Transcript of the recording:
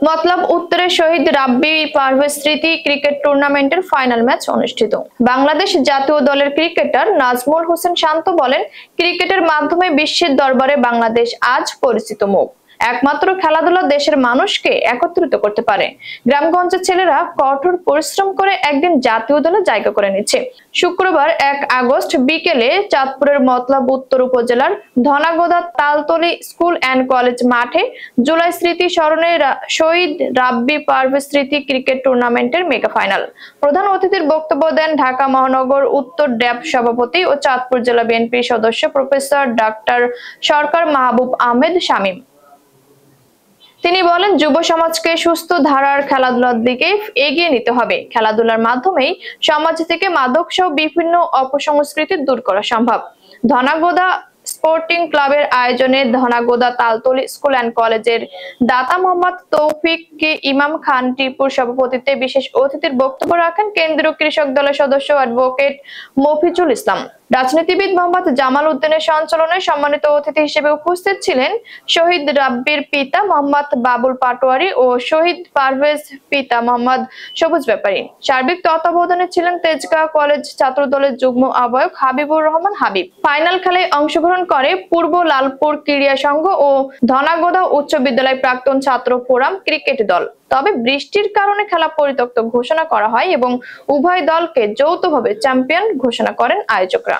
মতলব উত্তরে শহীদ রাব্বি পারভেজ স্মৃতি ক্রিকেট টুর্নামেন্টের ফাইনাল ম্যাচ অনুষ্ঠিত। বাংলাদেশ জাতীয় দলের ক্রিকেটার নাজমুল হোসেন শান্ত বলেন, ক্রিকেটের মাধ্যমে বিশ্বের দরবারে বাংলাদেশ আজ পরিচিত মুখ। একমাত্র খেলাধুলা দেশের মানুষকে একত্রিত করতে পারে। গ্রামগঞ্জের ছেলেরা কঠোর পরিশ্রম করে একদিন জাতীয় দলে জায়গা করে নিচ্ছে। শুক্রবার 1 আগস্ট বিকেলে চাঁদপুরের মতলব উত্তর উপজেলার Dhanagoda Taltali school and college মাঠে জুলাই স্মৃতি স্মরণে শহীদ রাব্বি পারভেজ স্মৃতি ক্রিকেট টুর্নামেন্টের মেগা ফাইনাল। প্রধান অতিথির বক্তব্য দেন ঢাকা মহানগর উত্তর ড্যাব সভাপতি ও চাঁদপুর জেলা বিএনপির সদস্য প্রফেসর ডাক্তার সরকার মাহবুব আহমেদ শামীম। তিনি বলেন, যুব সমাজকে সুস্থ ধারার খেলাধুলার দিকে এগিয়ে নিতে হবে। খেলাধুলার মাধ্যমেই সমাজ থেকে মাদক সহ বিভিন্ন অপসংস্কৃতি দূর করা সম্ভব। ধনাগোদা স্পোর্টিং ক্লাবের আয়োজনে ধনাগোদা তালতলী স্কুল অ্যান্ড কলেজের দাতা মোহাম্মদ তৌফিক ইমাম খান টিপুর সভাপতিত্বে বিশেষ অতিথির বক্তব্য রাখেন কেন্দ্রীয় কৃষক দলের সদস্য অ্যাডভোকেট মফিজুল ইসলাম। রাজনীতিবিদ মোহাম্মদ জামাল উদ্দিনের সঞ্চালনে সম্মানিত অতিথি হিসেবে উপস্থিত ছিলেন শহীদ রাব্বির পিতা মোহাম্মদ বাবুল পাটোয়ারি ও শহীদ পারভেজ পিতা মোহাম্মদ সবুজ ব্যাপারী। সার্বিক তত্ত্বাবধানে ছিলেন তেজগাঁও কলেজ ছাত্র দলের যুগ্ম আহ্বায়ক হাবিবুর রহমান হাবিব। ফাইনাল খেলায় অংশগ্রহণ করে পূর্ব লালপুর ক্রীড়া সংঘ ও ধনাগোদা উচ্চ বিদ্যালয় প্রাক্তন ছাত্র ফোরাম ক্রিকেট দল। তবে বৃষ্টির কারণে খেলা পরিত্যক্ত ঘোষণা করা হয় এবং উভয় দলকে যৌথভাবে চ্যাম্পিয়ন ঘোষণা করেন আয়োজকরা।